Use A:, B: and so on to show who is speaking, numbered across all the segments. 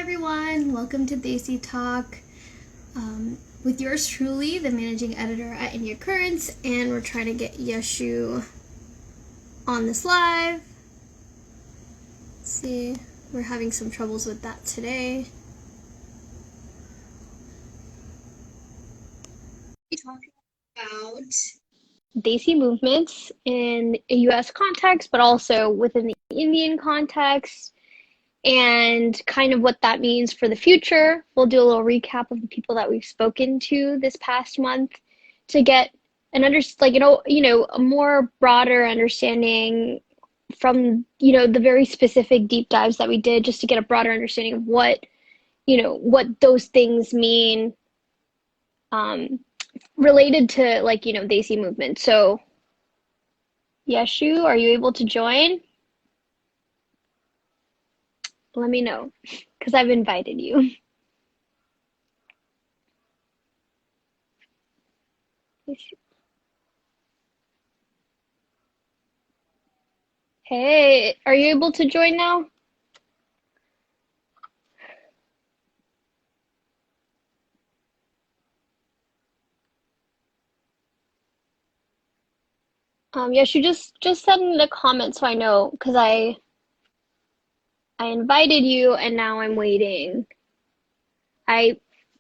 A: everyone, welcome to Desi Talk with yours truly, the managing editor at India Currents, and we're trying to get Yashu on this live. Let's see, we're having some troubles with that today. We're talking about Desi movements in a US context, but also within the Indian context, and kind of what that means for the future. We'll do a little recap of the people that we've spoken to this past month to get an a more broader understanding from, the very specific deep dives that we did, just to get a broader understanding of what those things mean related to Desi movement. So, Yashu, are you able to join? Let me know, because I've invited you. Hey, are you able to join now? Yes, you just send in a comment so I know, because I invited you and now I'm waiting. I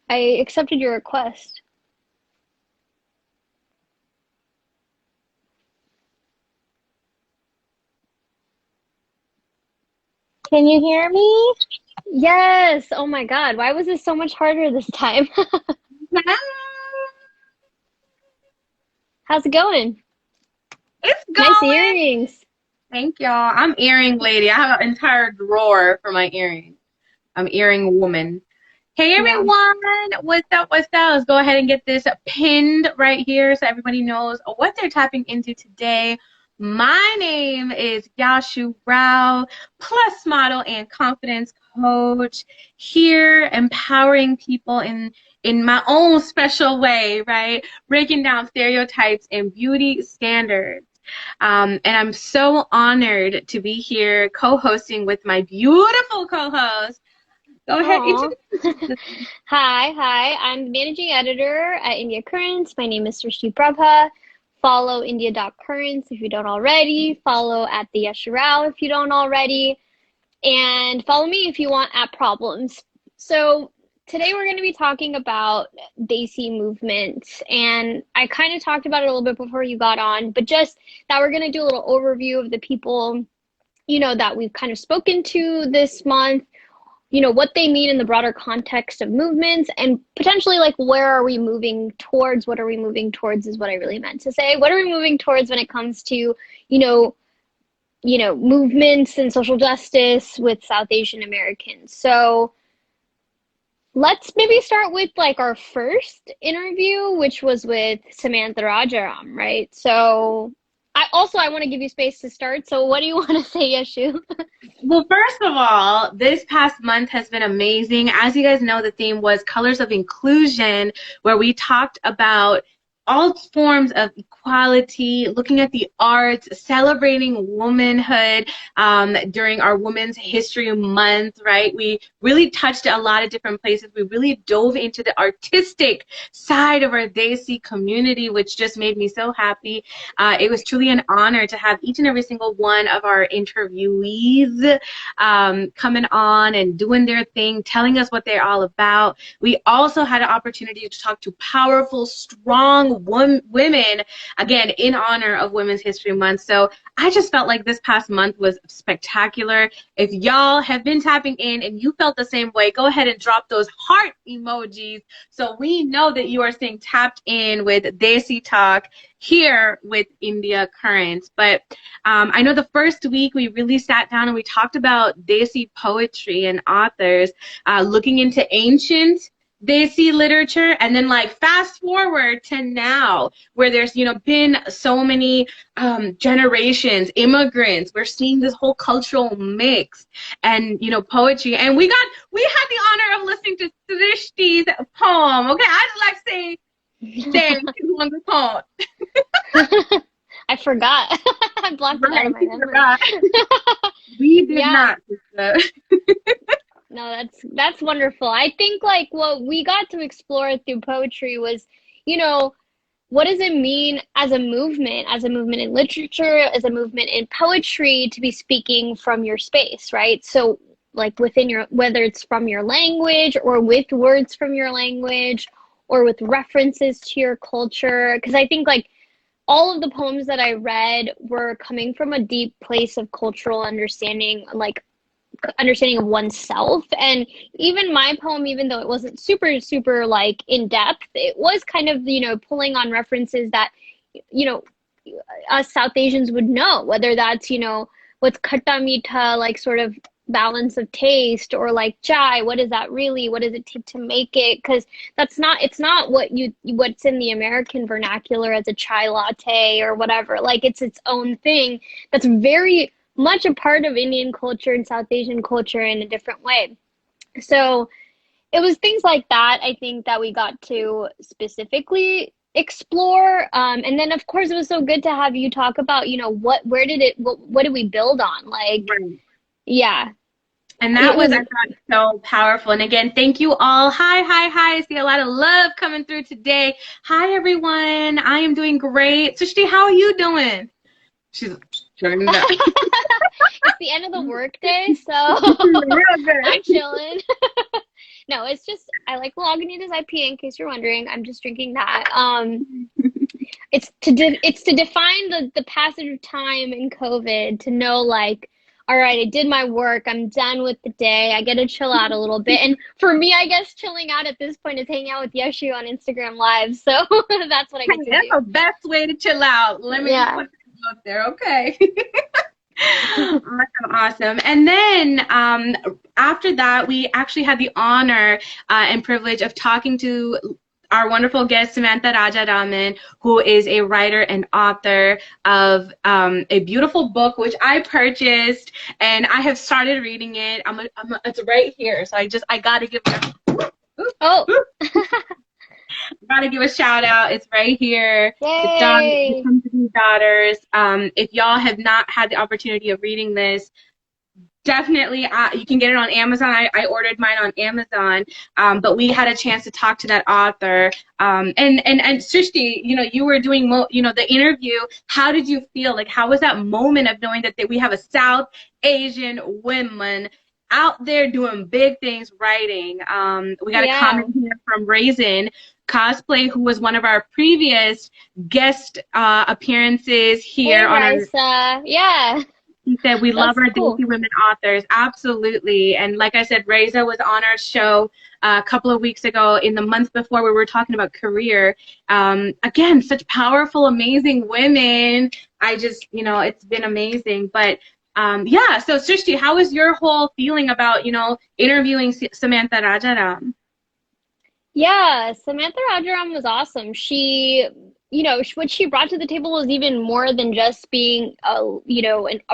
A: accepted your request.
B: Can you hear me?
A: Yes. Oh my God. Why was this so much harder this time? How's it going?
B: It's
A: Nice
B: going.
A: earrings.
B: Thank y'all. I'm earring lady. I have an entire drawer for my earrings. I'm earring woman. Hey everyone, what's up? Let's go ahead and get this pinned right here so everybody knows what they're tapping into today. My name is Yashu Rao, plus model and confidence coach, here empowering people in my own special way, right? Breaking down stereotypes and beauty standards. And I'm so honored to be here co-hosting with my beautiful co-host. Go ahead, introduce.
A: Hi. I'm the managing editor at India Currents. My name is Srishti Prabha. Follow India.Currents if you don't already. Follow at the Yashu Rao if you don't already. And follow me if you want at Problems. So today we're going to be talking about Desi movements. And I kind of talked about it a little bit before you got on, but just that we're going to do a little overview of the people, that we've kind of spoken to this month, what they mean in the broader context of movements, and potentially where are we moving towards? What are we moving towards is what I really meant to say. What are we moving towards when it comes to, movements and social justice with South Asian Americans? So let's maybe start with our first interview, which was with Samantha Rajaram, right? So I want to give you space to start. So what do you want to say, Yashu?
B: Well, first of all, this past month has been amazing. As you guys know, the theme was Colors of Inclusion, where we talked about all forms of equality, looking at the arts, celebrating womanhood during our Women's History Month, right? We really touched a lot of different places. We really dove into the artistic side of our Desi community, which just made me so happy. It was truly an honor to have each and every single one of our interviewees coming on and doing their thing, telling us what they're all about. We also had an opportunity to talk to powerful, strong women, again, in honor of Women's History Month. So I just felt like this past month was spectacular. If y'all have been tapping in and you felt the same way, go ahead and drop those heart emojis so we know that you are staying tapped in with Desi Talk here with India Currents. But I know the first week we really sat down and we talked about Desi poetry and authors, looking into ancient Desi literature, and then fast forward to now, where there's been so many generations, immigrants. We're seeing this whole cultural mix and poetry, and we had the honor of listening to Srishti's poem. Okay, I just like saying on the poem.
A: I forgot. I blocked it out of my memory.
B: We did not.
A: No, that's wonderful. I think like what we got to explore through poetry was, you know, what does it mean as a movement in literature, as a movement in poetry to be speaking from your space, right? So like within your, whether it's from your language or with words from your language or with references to your culture. Because I think like all of the poems that I read were coming from a deep place of cultural understanding, like understanding of oneself. And even my poem, even though it wasn't super like in depth, it was kind of, pulling on references that, you know, us South Asians would know, whether that's, what's khatta meetha, like sort of balance of taste, or like chai, what is that really? What does it take to make it? Because it's not what's in the American vernacular as a chai latte or whatever. Like it's its own thing that's very much a part of Indian culture and South Asian culture in a different way. So it was things like that, I think, that we got to specifically explore. And then, of course, it was so good to have you talk about, what did we build on? Like,
B: Right.
A: yeah,
B: And that
A: it
B: was,
A: was,
B: I thought, so powerful. And again, thank you all. Hi, hi, hi. I see a lot of love coming through today. Hi, everyone. I am doing great. Srishti, how are you doing? She's shutting it up.
A: it's the end of the workday, so
B: Real good.
A: I'm chilling. No, it's just, I like Lagunitas IPA, in case you're wondering. I'm just drinking that. It's to define the passage of time in COVID, to know like, all right, I did my work. I'm done with the day. I get to chill out a little bit. And for me, I guess chilling out at this point is hanging out with Yashu on Instagram Live. So that's what I get to
B: That's
A: do.
B: the best way to chill out. Let me just
A: Yeah.
B: put that out there. Okay. Awesome, awesome. And then after that, we actually had the honor and privilege of talking to our wonderful guest, Samantha Rajaram, who is a writer and author of a beautiful book, which I purchased, and I have started reading it. It's right here, so I gotta give
A: Oh,
B: gotta give a shout out. It's right here. It's John
A: yay.
B: Company Daughters. If y'all have not had the opportunity of reading this, definitely you can get it on Amazon. I ordered mine on Amazon, but we had a chance to talk to that author. And Srishti, you were doing the interview. How did you feel? Like, how was that moment of knowing that we have a South Asian woman out there doing big things, writing? We got a
A: Yeah.
B: comment here from Raisin Cosplay, who was one of our previous guest appearances
A: Hey,
B: here on our.
A: Raisa. Yeah,
B: He said, we love
A: that's
B: our
A: cool.
B: Desi women authors. Absolutely. And like I said, Reza was on our show a couple of weeks ago, in the month before, we were talking about career. Again, such powerful, amazing women. I just, it's been amazing. But yeah, so Srishti, how was your whole feeling about, interviewing Samantha Rajaram?
A: Yeah, Samantha Rajaram was awesome. She, what she brought to the table was even more than just being a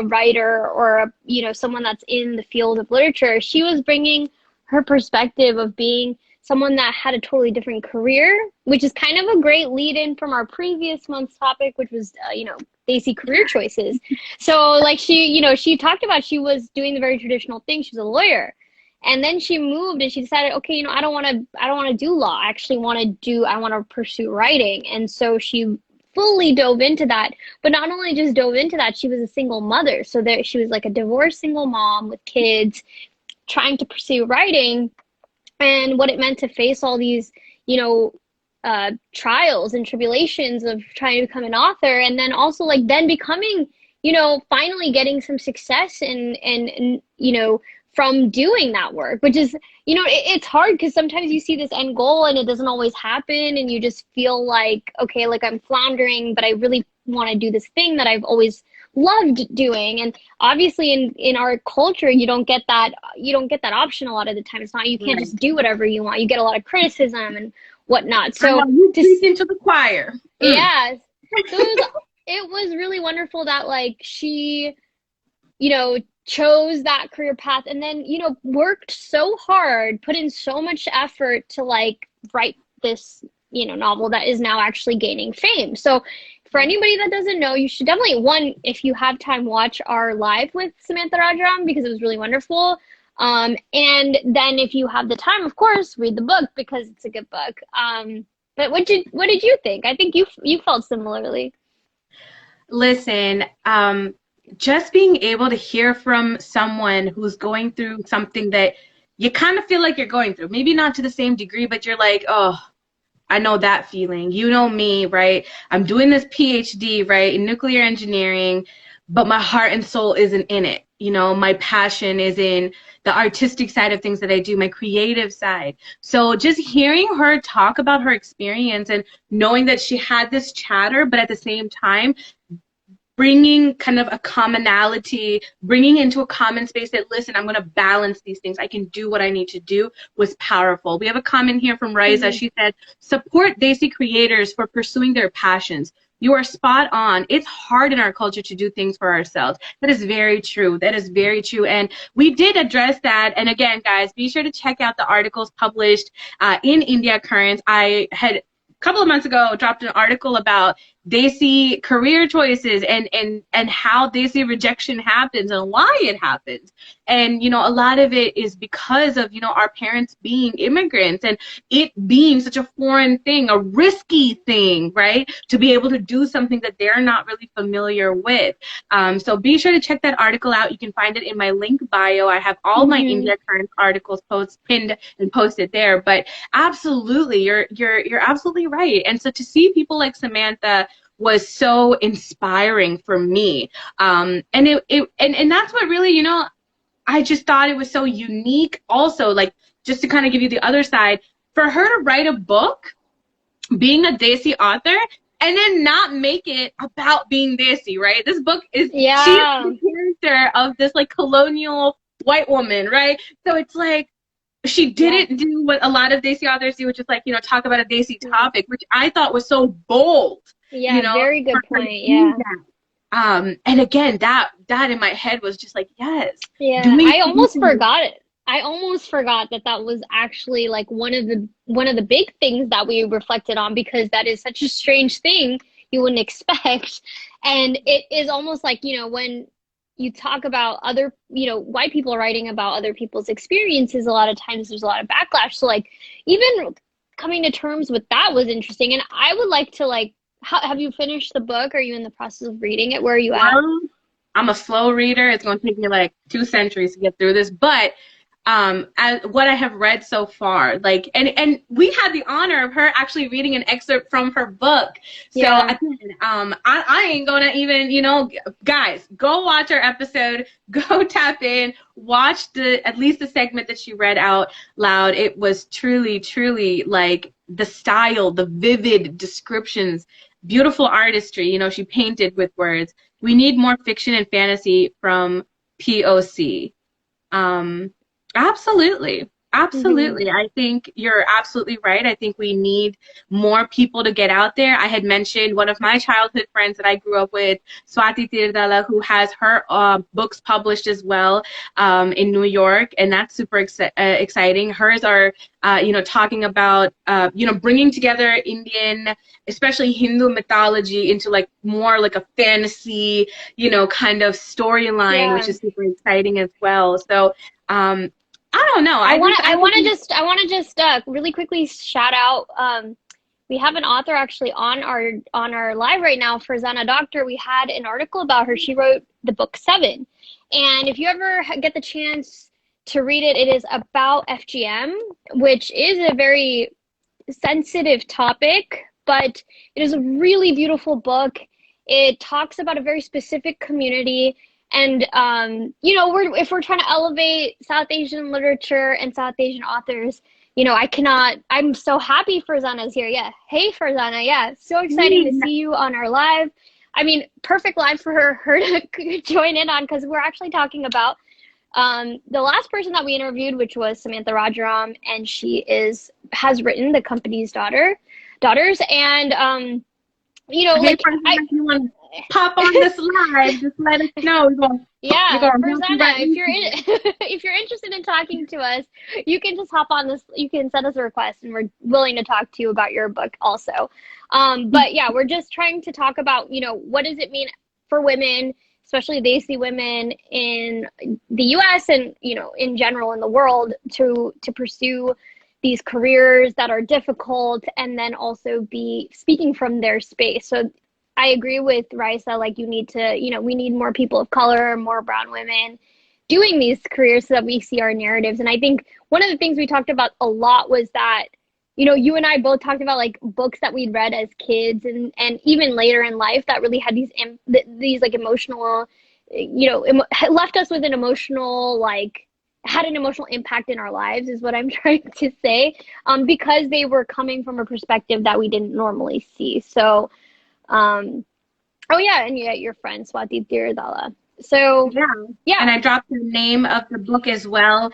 A: writer, or someone that's in the field of literature. She was bringing her perspective of being someone that had a totally different career, which is kind of a great lead in from our previous month's topic, which was, Desi career choices. So like she talked about, she was doing the very traditional thing. She was a lawyer. And then she moved and she decided, okay, I don't want to do law. I actually I want to pursue writing. And so she fully dove into that. But not only just dove into that, she was a single mother. So there she was like a divorced single mom with kids trying to pursue writing, and what it meant to face all these, trials and tribulations of trying to become an author. And then also like then becoming, finally getting some success and from doing that work, which is, it's hard because sometimes you see this end goal and it doesn't always happen, and you just feel like, okay, like I'm floundering, but I really want to do this thing that I've always loved doing. And obviously in our culture, you don't get that option a lot of the time. It's not, you can't just do whatever you want. You get a lot of criticism and whatnot. So
B: You preach into the choir.
A: yeah, so it was really wonderful that like she, chose that career path, and then, worked so hard, put in so much effort to like write this, novel that is now actually gaining fame. So for anybody that doesn't know, you should definitely, one, if you have time, watch our live with Samantha Rajaram, because it was really wonderful. And then if you have the time, of course, read the book because it's a good book. But what did you think? I think you felt similarly.
B: Listen, just being able to hear from someone who's going through something that you kind of feel like you're going through, maybe not to the same degree, but you're like, oh, I know that feeling. You know me, right? I'm doing this PhD, right, in nuclear engineering, but my heart and soul isn't in it. You know, my passion is in the artistic side of things that I do, my creative side. So just hearing her talk about her experience and knowing that she had this chatter, but at the same time, bringing kind of a commonality, bringing into a common space that, listen, I'm going to balance these things. I can do what I need to do was powerful. We have a comment here from Riza. She said, support Desi creators for pursuing their passions. You are spot on. It's hard in our culture to do things for ourselves. That is very true. That is very true. And we did address that. And again, guys, be sure to check out the articles published in India Currents. I had a couple of months ago dropped an article about Desi career choices and how Desi rejection happens and why it happens. And, you know, a lot of it is because of, you know, our parents being immigrants and it being such a foreign thing, a risky thing, right? To be able to do something that they're not really familiar with. So be sure to check that article out. You can find it in my link bio. I have all my India Currents articles pinned and posted there. But absolutely, you're absolutely right. And so to see people like Samantha was so inspiring for me. And that's what really, you know, I just thought it was so unique also, like, just to kind of give you the other side, for her to write a book, being a Desi author, and then not make it about being Desi, right? This book is, she's the character of this, like, colonial white woman, right? So it's like, she didn't do what a lot of Desi authors do, which is, like, you know, talk about a Desi topic, which I thought was so bold.
A: Yeah,
B: you know,
A: very good point. Yeah.
B: And again, that in my head was just like, yes.
A: Yeah, I almost forgot it. I almost forgot that that was actually like one of the big things that we reflected on, because that is such a strange thing you wouldn't expect. And it is almost like, you know, when you talk about other, you know, white people writing about other people's experiences, a lot of times there's a lot of backlash. So like even coming to terms with that was interesting. And I would like to like, have you finished the book? Are you in the process of reading it? Where are you at?
B: I'm a slow reader. It's going to take me like 2 centuries to get through this. But what I have read so far, like, and we had the honor of her actually reading an excerpt from her book. So again, I ain't gonna even, you know, guys, go watch our episode, go tap in, watch at least the segment that she read out loud. It was truly, truly like the style, the vivid descriptions, beautiful artistry. You know, she painted with words. We need more fiction and fantasy from POC. Absolutely. Absolutely. I think you're absolutely right. I think we need more people to get out there. I had mentioned one of my childhood friends that I grew up with, Swati Tirdala, who has her books published as well in New York, and that's super exciting. Hers are, you know, talking about, you know, bringing together Indian, especially Hindu mythology into like more like a fantasy, you know, kind of storyline, which is super exciting as well. So, I don't know.
A: I want to just really quickly shout out. We have an author actually on our live right now, Farzana Doctor. We had an article about her. She wrote the book 7, and if you ever get the chance to read it, it is about FGM, which is a very sensitive topic, but it is a really beautiful book. It talks about a very specific community. And, you know, if we're trying to elevate South Asian literature and South Asian authors, you know, I'm so happy Farzana's here. Yeah. Hey, Farzana. Yeah. So exciting to see you on our live. I mean, perfect live for her to join in on, because we're actually talking about the last person that we interviewed, which was Samantha Rajaram, and she has written The Company's Daughters. And, you know,
B: like, pop on this live, just let us know.
A: Farzana, if you're interested in talking to us, you can just hop on this. You can send us a request, and we're willing to talk to you about your book also. But yeah, we're just trying to talk about, you know, what does it mean for women, especially Desi women in the US and, in general in the world to pursue these careers that are difficult and then also be speaking from their space. So I agree with Raisa, like you need to, we need more people of color, more brown women doing these careers so that we see our narratives. And I think one of the things we talked about a lot was that, you and I both talked about like books that we'd read as kids and even later in life that really had these like emotional, left us with an emotional, like had an emotional impact in our lives is what I'm trying to say, because they were coming from a perspective that we didn't normally see. So, oh yeah, and your friend Swati Thirdala. So yeah,
B: and I dropped the name of the book as well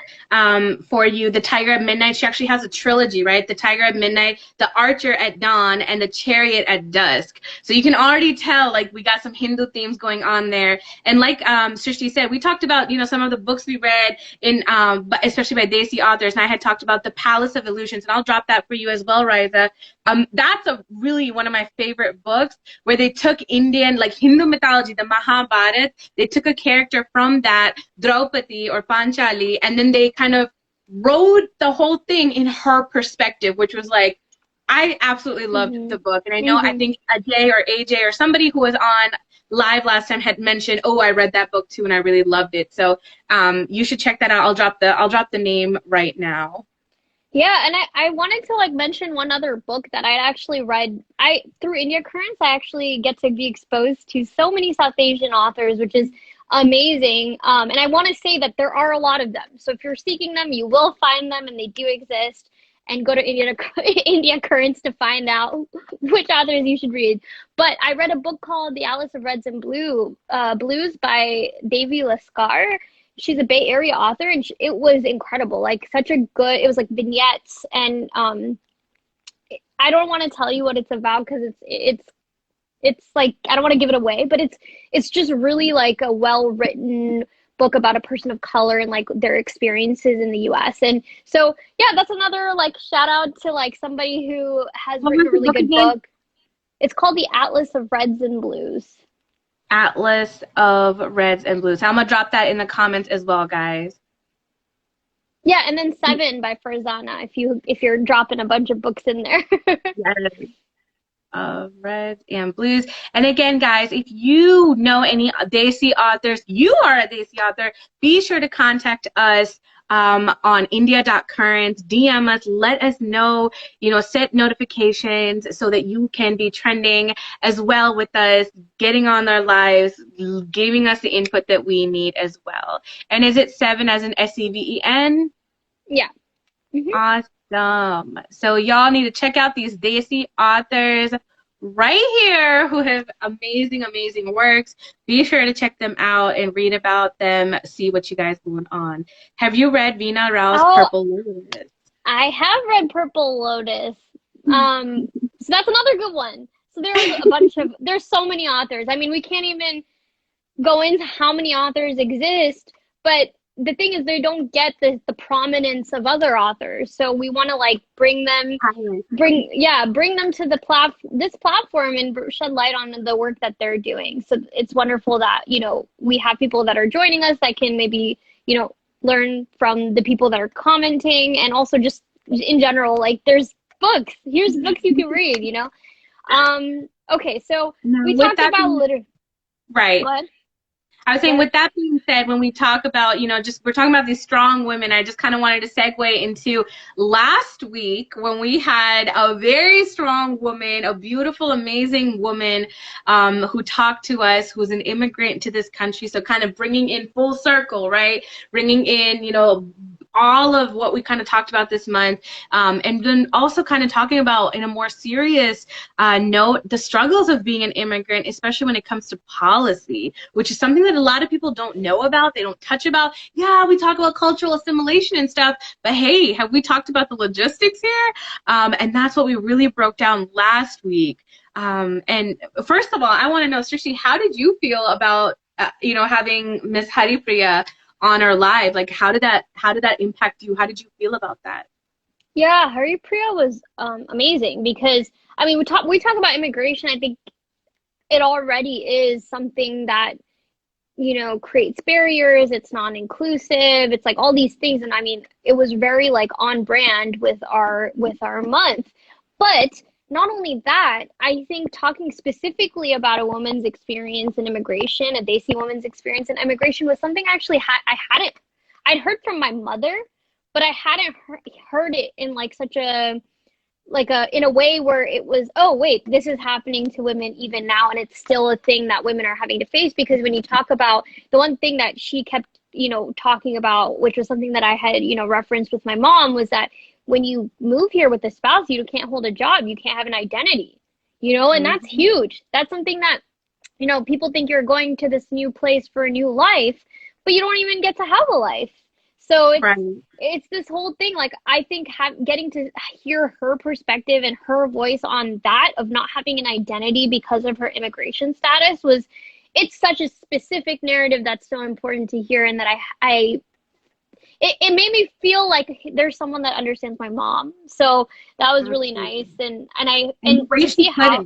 B: for you. The Tiger at Midnight. She actually has a trilogy, right? The Tiger at Midnight, The Archer at Dawn, and The Chariot at Dusk. So you can already tell, like, we got some Hindu themes going on there. And like Srishti said, we talked about, some of the books we read in, especially by Desi authors. And I had talked about The Palace of Illusions, and I'll drop that for you as well, Riza. That's really one of my favorite books where they took Indian, like Hindu mythology, the Mahabharata. They took a character from that, Draupadi or Panchali, and then they kind of wrote the whole thing in her perspective, which was like, I absolutely loved the book. And I know, I think Ajay or AJ or somebody who was on live last time had mentioned, oh, I read that book too and I really loved it. So you should check that out. I'll drop the name right now.
A: Yeah, and I wanted to like mention one other book that I actually read. Through India Currents, I actually get to be exposed to so many South Asian authors, which is amazing. And I want to say that there are a lot of them. So if you're seeking them, you will find them, and they do exist. And go to India Currents to find out which authors you should read. But I read a book called The Atlas of Reds and Blues by Devi Laskar. She's a Bay Area author, and it was incredible. Like it was like vignettes, and I don't want to tell you what it's about because it's like I don't want to give it away, but it's just really like a well-written book about a person of color and like their experiences in the US. And so yeah, that's another like shout out to like somebody who has written a really good book. It's called The Atlas of Reds and Blues.
B: Atlas of Reds and Blues. I'm gonna drop that in the comments as well, guys.
A: Yeah, and then Seven by Farzana if you're dropping a bunch of books in there.
B: Yes. Of Reds and Blues. And again, guys, if you know any Desi authors, you are a Desi author, be sure to contact us on India.Currents, DM us, let us know, set notifications so that you can be trending as well with us, getting on our lives, giving us the input that we need as well. And is it Seven as in SEVEN?
A: Yeah.
B: Awesome. So y'all need to check out these Desi authors right here who have amazing works. Be sure to check them out and read about them, see what you guys going on. Have you read Veena Rao's Purple Lotus?
A: I have read Purple Lotus. So that's another good one. So there's so many authors. I mean, we can't even go into how many authors exist, but the thing is they don't get the prominence of other authors. So we want to like bring them to this platform and shed light on the work that they're doing. So it's wonderful that, we have people that are joining us that can maybe, learn from the people that are commenting, and also just in general, like here's books you can read, Okay, so we talked about literature.
B: Right.
A: What?
B: I was saying, with that being said, when we talk about, we're talking about these strong women, I just kind of wanted to segue into last week when we had a very strong woman, a beautiful, amazing woman who talked to us, who's an immigrant to this country. So kind of bringing in full circle, right? Bringing in, all of what we kind of talked about this month, and then also kind of talking about in a more serious note the struggles of being an immigrant, especially when it comes to policy, which is something that a lot of people don't know about, they don't touch about. Yeah, we talk about cultural assimilation and stuff, but hey, have we talked about the logistics here? And that's what we really broke down last week. And first of all, I want to know, Srishti, how did you feel about having Miss Haripriya on our live? Like, how did that impact you? How did you feel about that?
A: Yeah, Haripriya was amazing because I mean we talk about immigration. I think it already is something that creates barriers, it's non-inclusive, it's like all these things. And I mean, it was very like on brand with our month. But not only that, I think talking specifically about a woman's experience in immigration, a Desi woman's experience in immigration, was something actually I'd heard from my mother, but I hadn't heard it in like such a in a way where it was, oh wait, this is happening to women even now, and it's still a thing that women are having to face. Because when you talk about the one thing that she kept talking about, which was something that I had referenced with my mom, was that when you move here with a spouse, you can't hold a job, you can't have an identity, and that's huge. That's something that people think you're going to this new place for a new life, but you don't even get to have a life. So it's this whole thing. Like, I think getting to hear her perspective and her voice on that, of not having an identity because of her immigration status, it's such a specific narrative that's so important to hear. And that it made me feel like there's someone that understands my mom. So that was really nice. And to see how,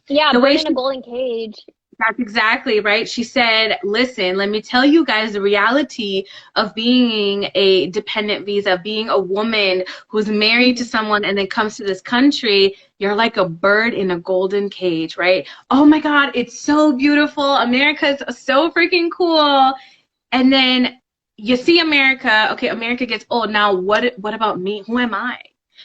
A: yeah, bring in a golden cage.
B: That's exactly right. She said, listen, let me tell you guys the reality of being a dependent visa, being a woman who's married to someone and then comes to this country. You're like a bird in a golden cage, right? Oh my God, it's so beautiful. America's so freaking cool. And then you see America. Okay, America gets old. Now what about me? Who am I?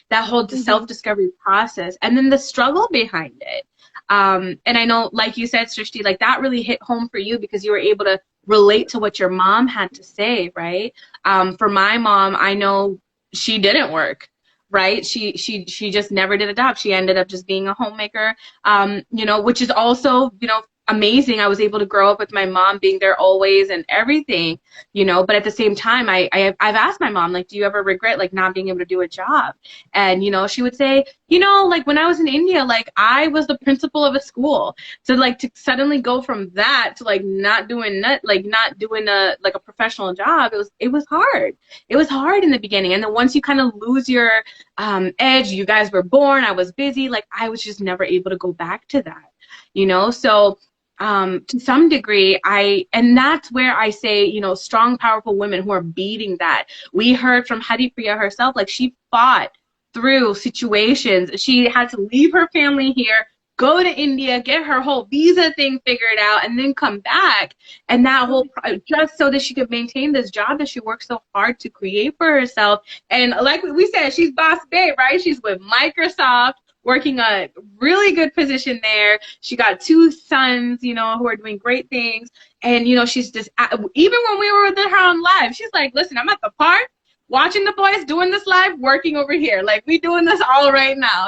B: That whole self-discovery process, and then the struggle behind it. And I know, like you said, Srishti, like that really hit home for you because you were able to relate to what your mom had to say, right? For my mom, I know she didn't work, right? She just never did a job. She ended up just being a homemaker, which is also, amazing. I was able to grow up with my mom being there always and everything, but at the same time, I've asked my mom, like, do you ever regret like not being able to do a job? And, she would say, like when I was in India, like I was the principal of a school. So like to suddenly go from that to like not doing a professional job, it was hard. It was hard in the beginning. And then once you kind of lose your edge, you guys were born, I was busy, like I was just never able to go back to that, so to some degree, and that's where I say, strong, powerful women who are beating that. We heard from Haripriya herself, like she fought through situations. She had to leave her family here, go to India, get her whole visa thing figured out, and then come back. And that whole, just so that she could maintain this job that she worked so hard to create for herself. And like we said, she's boss babe, right? She's with Microsoft, working a really good position there. She got 2 sons, who are doing great things. And, she's just, even when we were with her on live, she's like, listen, I'm at the park, watching the boys doing this live, working over here. Like, we doing this all right now,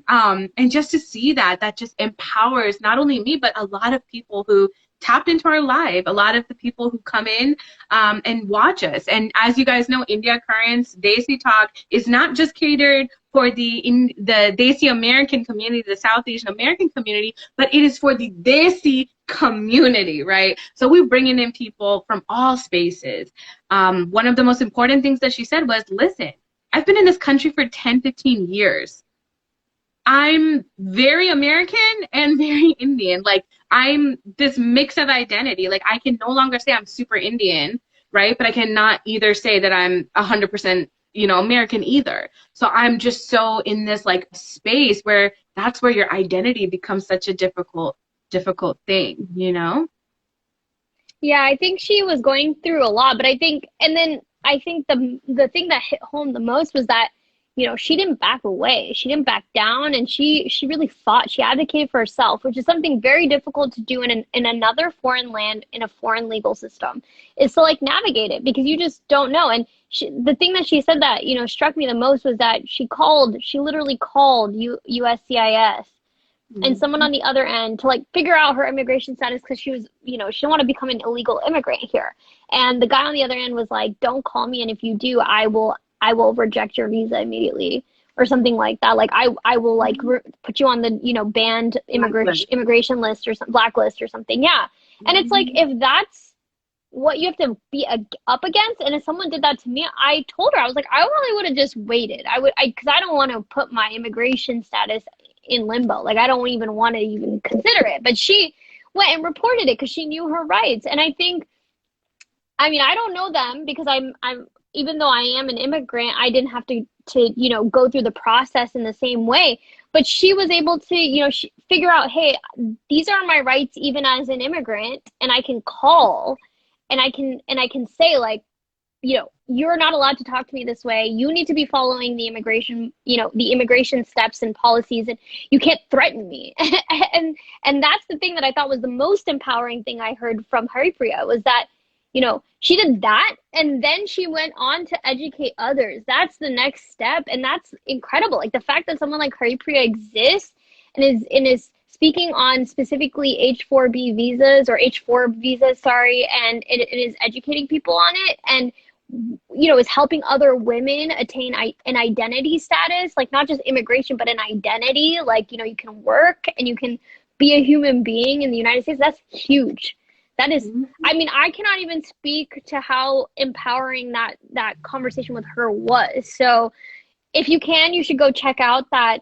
B: and just to see that just empowers not only me, but a lot of people who tapped into our live, a lot of the people who come in and watch us. And as you guys know, India Currents, Desi Talk is not just catered for the Desi American community, the South Asian American community, but it is for the Desi community, right? So we're bringing in people from all spaces. One of the most important things that she said was, listen, I've been in this country for 10, 15 years. I'm very American and very Indian. Like, I'm this mix of identity. Like, I can no longer say I'm super Indian, right? But I cannot either say that I'm 100%, American either. So I'm just so in this like space where that's where your identity becomes such a difficult thing,
A: Yeah, I think she was going through a lot, but I think the thing that hit home the most was that she didn't back away. She didn't back down, and she really fought. She advocated for herself, which is something very difficult to do in another foreign land, in a foreign legal system, is to like navigate it, because you just don't know. And the thing that she said that struck me the most was that she literally called USCIS and someone on the other end to like figure out her immigration status, because she was she didn't want to become an illegal immigrant here. And the guy on the other end was like, don't call me, and if you do, I will reject your visa immediately, or something like that. Like I will like put you on the banned immigration list or some blacklist or something. Yeah. And it's like, if that's what you have to be up against, and if someone did that to me, I told her, I was like, I probably would have just waited. Because I don't want to put my immigration status in limbo. Like, I don't even want to even consider it. But she went and reported it because she knew her rights. And I think, I mean, I don't know them because I'm even though I am an immigrant, I didn't have to go through the process in the same way. But she was able to, figure out, hey, these are my rights even as an immigrant, and I can call and I can say like, you're not allowed to talk to me this way. You need to be following the immigration steps and policies, and you can't threaten me. And that's the thing that I thought was the most empowering thing I heard from Haripriya was that, she did that and then she went on to educate others. That's the next step, and that's incredible. Like the fact that someone like Haripriya exists and is speaking on specifically H4B visas or H4 visas, sorry, and it is educating people on it, and is helping other women attain an identity status, like not just immigration, but an identity. Like, you can work and you can be a human being in the United States. That's huge. That is, I mean, I cannot even speak to how empowering that conversation with her was. So if you can, you should go check out that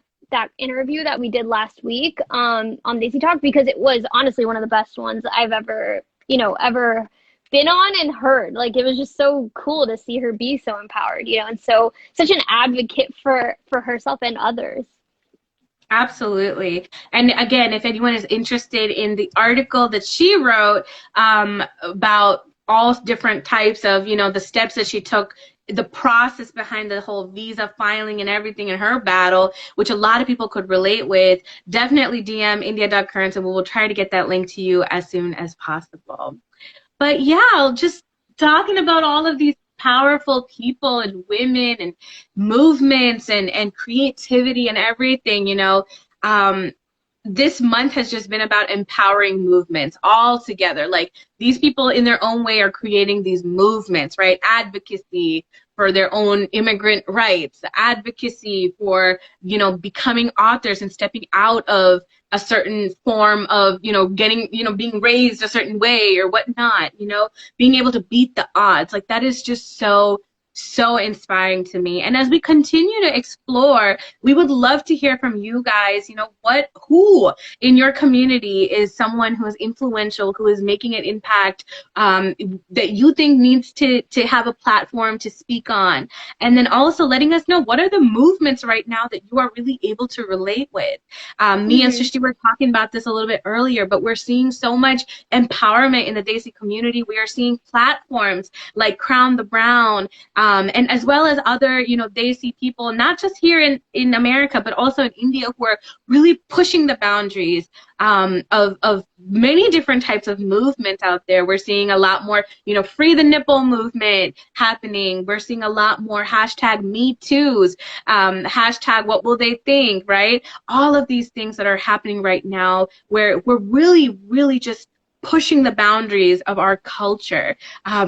A: interview that we did last week on Desi Talk, because it was honestly one of the best ones I've ever been on and heard. Like it was just so cool to see her be so empowered, and so such an advocate for herself and others.
B: Absolutely. And again, if anyone is interested in the article that she wrote about all different types of, the steps that she took, the process behind the whole visa filing and everything in her battle, which a lot of people could relate with, definitely DM India.Currents, and we will try to get that link to you as soon as possible. But yeah, just talking about all of these powerful people and women and movements and creativity and everything, this month has just been about empowering movements all together. Like these people in their own way are creating these movements, right? Advocacy for their own immigrant rights, advocacy for, becoming authors and stepping out of a certain form of, getting, being raised a certain way or whatnot, being able to beat the odds. Like that is just so inspiring to me. And as we continue to explore, we would love to hear from you guys, who in your community is someone who is influential, who is making an impact, that you think needs to have a platform to speak on. And then also letting us know, what are the movements right now that you are really able to relate with? Me and Srishti were talking about this a little bit earlier, but we're seeing so much empowerment in the Desi community. We are seeing platforms like Crown the Brown, and as well as other, Desi people, not just here in America, but also in India, who are really pushing the boundaries of many different types of movements out there. We're seeing a lot more, free the nipple movement happening. We're seeing a lot more hashtag Me Too's, hashtag What Will They Think, right? All of these things that are happening right now, where we're really, really just pushing the boundaries of our culture,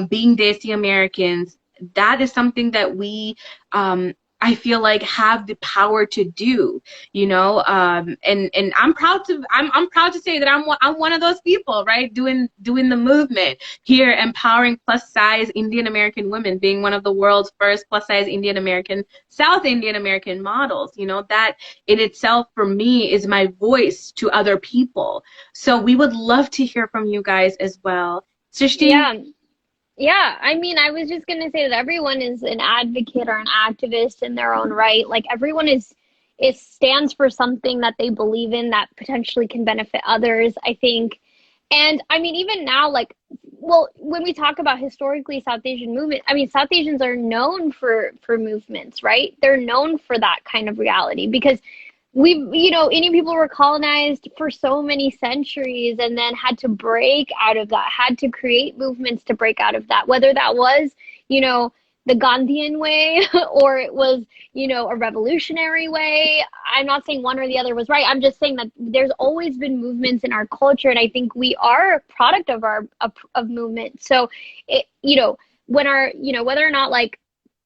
B: being Desi Americans. That is something that we, I feel like, have the power to do, and I'm proud to say that I'm one of those people, right? Doing the movement here, empowering plus size Indian American women, being one of the world's first plus size Indian American, South Indian American models. That in itself for me is my voice to other people. So we would love to hear from you guys as well. Srishti?
A: Yeah. Yeah, I mean, I was just going to say that everyone is an advocate or an activist in their own right. Like everyone it stands for something that they believe in that potentially can benefit others, I think. And I mean, even now, like, well, when we talk about historically South Asian movement, I mean, South Asians are known for movements, right? They're known for that kind of reality because Indian people were colonized for so many centuries and then had to break out of that, had to create movements to break out of that, whether that was, the Gandhian way or it was, a revolutionary way. I'm not saying one or the other was right. I'm just saying that there's always been movements in our culture, and I think we are a product of of movement. So when whether or not like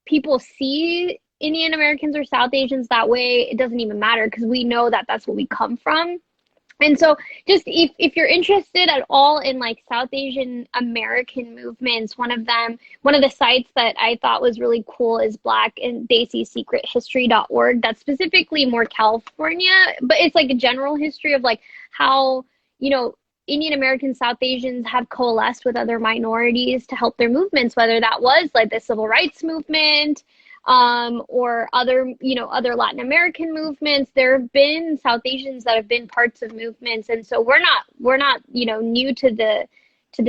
A: people see Indian Americans or South Asians that way, it doesn't even matter because we know that that's what we come from. And so just if you're interested at all in like South Asian American movements, one of the sites that I thought was really cool is Black and Desi Secret History.org. That's specifically more California, but it's like a general history of like how, Indian American South Asians have coalesced with other minorities to help their movements, whether that was like the civil rights movement, or other, other Latin American movements. There have been South Asians that have been parts of movements, and so we're not, new to the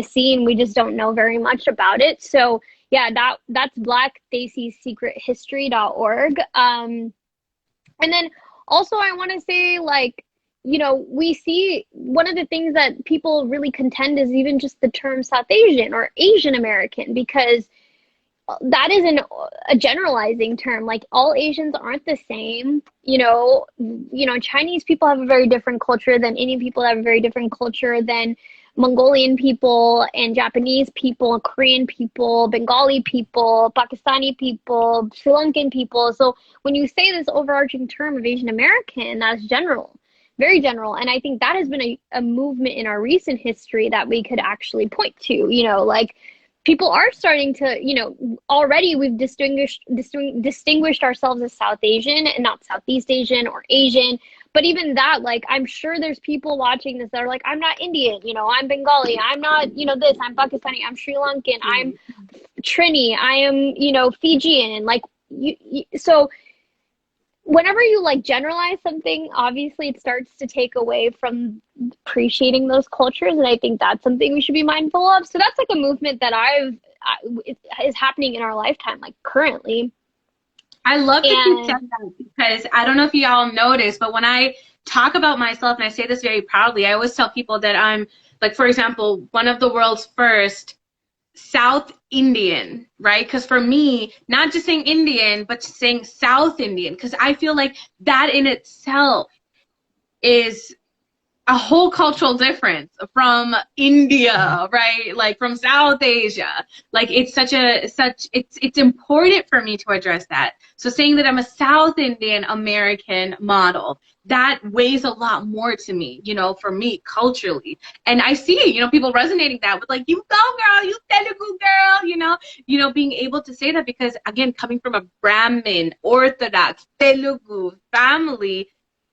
A: scene. We just don't know very much about it. So yeah, that's blackdesisecrethistory.org. And then also I want to say, like, we see one of the things that people really contend is even just the term South Asian or Asian American, because that is a generalizing term. Like, all Asians aren't the same. Chinese people have a very different culture than Indian people have a very different culture than Mongolian people and Japanese people, Korean people, Bengali people, Pakistani people, Sri Lankan people. So when you say this overarching term of Asian American, that's general, very general. And I think that has been a movement in our recent history that we could actually point to, like people are starting to, already we've distinguished ourselves as South Asian and not Southeast Asian or Asian. But even that, like, I'm sure there's people watching this that are like, I'm not Indian, I'm Bengali, I'm not, this, I'm Pakistani, I'm Sri Lankan, I'm Trini, I am, Fijian. Like, so whenever you like generalize something, obviously it starts to take away from appreciating those cultures. And I think that's something we should be mindful of. So that's like a movement that it is happening in our lifetime, like currently.
B: I love that you said that, because I don't know if y'all noticed, but when I talk about myself, and I say this very proudly, I always tell people that I'm, like, for example, one of the world's first South Indian, right? Because for me, not just saying Indian, but saying South Indian, because I feel like that in itself is a whole cultural difference from India, right? Like from South Asia. Like it's it's important for me to address that. So saying that I'm a South Indian American model, that weighs a lot more to me, for me culturally. And I see, people resonating that with like, you go girl, you Telugu girl, being able to say that, because again, coming from a Brahmin, Orthodox, Telugu family,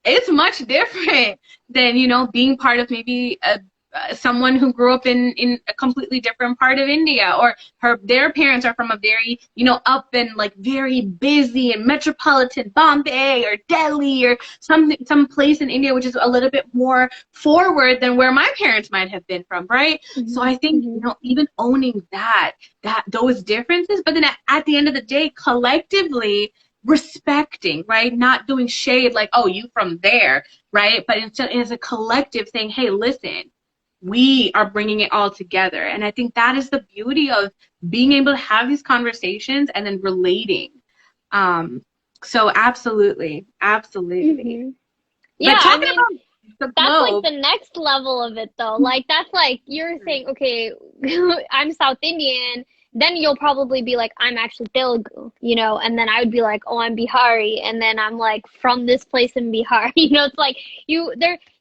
B: it's much different than, being part of maybe someone who grew up in a completely different part of India, or their parents are from a very, up and like very busy and metropolitan Bombay or Delhi or some place in India, which is a little bit more forward than where my parents might have been from, right? Mm-hmm. So I think, even owning those differences, but then at the end of the day, collectively, respecting, right? Not doing shade like, oh, you from there, right? But instead, as a collective saying, hey, listen, we are bringing it all together. And I think that is the beauty of being able to have these conversations and then relating. So absolutely.
A: Mm-hmm. Yeah,
B: but talking about the
A: that's
B: globe,
A: like the next level of it, though. Like, that's like you're saying, okay, I'm South Indian. Then you'll probably be like, I'm actually Telugu, and then I would be like, oh, I'm Bihari, and then I'm like from this place in Bihar. It's like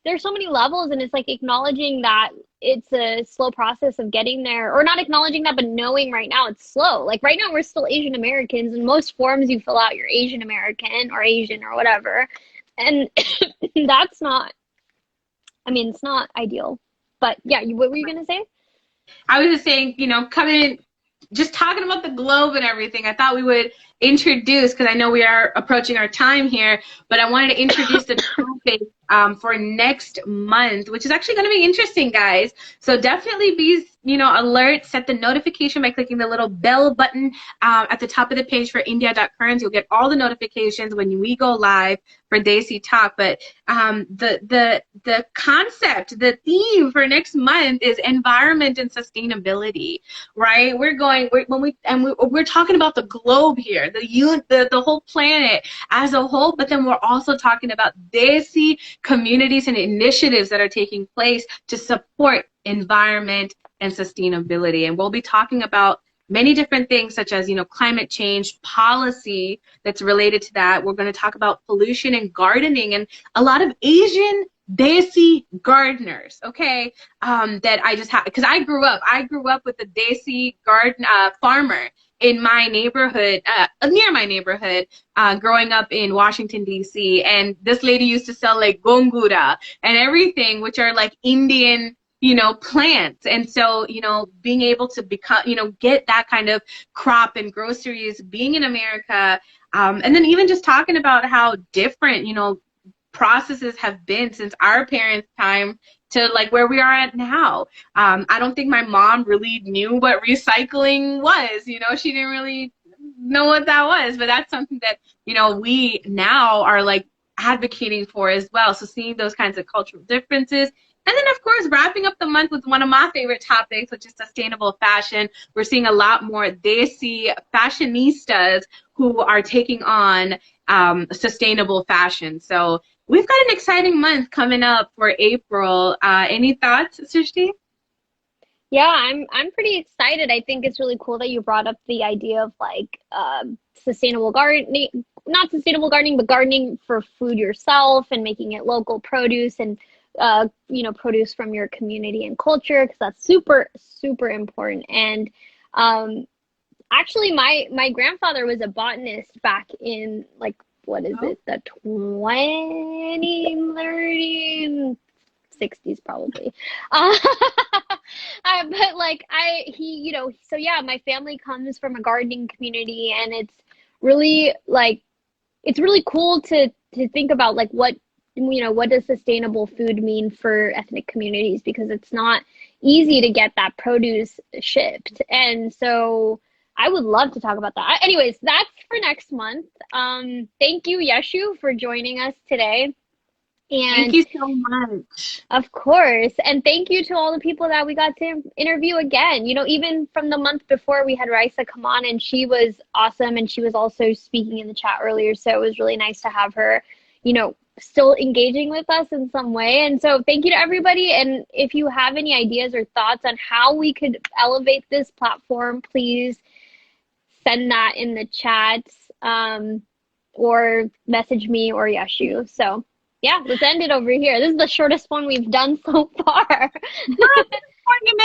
A: there's so many levels, and it's like acknowledging that it's a slow process of getting there, or not acknowledging that, but knowing right now it's slow. Like right now we're still Asian Americans. In most forms you fill out you're Asian American or Asian or whatever, and that's not, it's not ideal. But yeah, what were you gonna say?
B: I was just saying, just talking about the globe and everything, I thought we would introduce, because I know we are approaching our time here, but I wanted to introduce the topic for next month, which is actually going to be interesting, guys. So definitely be, alert, set the notification by clicking the little bell button at the top of the page for India.Currents. You'll get all the notifications when we go live for Desi Talk. But the concept, the theme for next month is environment and sustainability, right? We're talking about the globe here, the whole planet as a whole, but then we're also talking about Desi communities and initiatives that are taking place to support environment and sustainability. And we'll be talking about many different things, such as, climate change policy that's related to that. We're going to talk about pollution and gardening, and a lot of Asian Desi gardeners, okay, that I just have, because I grew up with a Desi garden farmer in my neighborhood, near my neighborhood, growing up in Washington, D.C. And this lady used to sell like gongura and everything, which are like Indian plants. And so, being able to become, get that kind of crop and groceries, being in America, and then even just talking about how different, processes have been since our parents' time to like where we are at now. I don't think my mom really knew what recycling was. She didn't really know what that was, but that's something that, we now are like advocating for as well. So seeing those kinds of cultural differences. And then, of course, wrapping up the month with one of my favorite topics, which is sustainable fashion. We're seeing a lot more Desi fashionistas who are taking on sustainable fashion. So we've got an exciting month coming up for April. Any thoughts, Srishti?
A: Yeah, I'm pretty excited. I think it's really cool that you brought up the idea of like sustainable gardening, not sustainable gardening, but gardening for food yourself and making it local produce and produce from your community and culture, because that's super, super important. And actually, my grandfather was a botanist back in like, what is it, the 30s, 60s probably. But like so yeah, my family comes from a gardening community, and it's really cool to think about like what does sustainable food mean for ethnic communities, because it's not easy to get that produce shipped. And so I would love to talk about that. Anyways, that's for next month. Thank you, Yashu, for joining us today. And
B: thank you so much.
A: Of course. And thank you to all the people that we got to interview again. Even from the month before, we had Raisa come on, and she was awesome. And she was also speaking in the chat earlier. So it was really nice to have her, still engaging with us in some way. And so thank you to everybody. And if you have any ideas or thoughts on how we could elevate this platform, please send that in the chat, or message me or Yashu. So yeah, let's end it over here. This is the shortest one we've done so far.
B: 40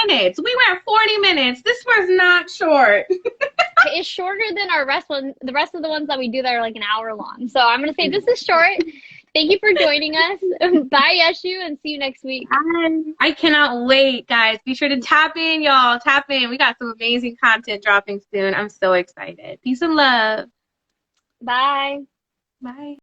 B: minutes. We went 40 minutes. This was not short.
A: It's shorter than the rest of the ones that we do that are like an hour long. So I'm going to say this is short. Thank you for joining us. Bye, Yashu, and see you next week.
B: I cannot wait, guys. Be sure to tap in, y'all. Tap in. We got some amazing content dropping soon. I'm so excited. Peace and love.
A: Bye.
B: Bye.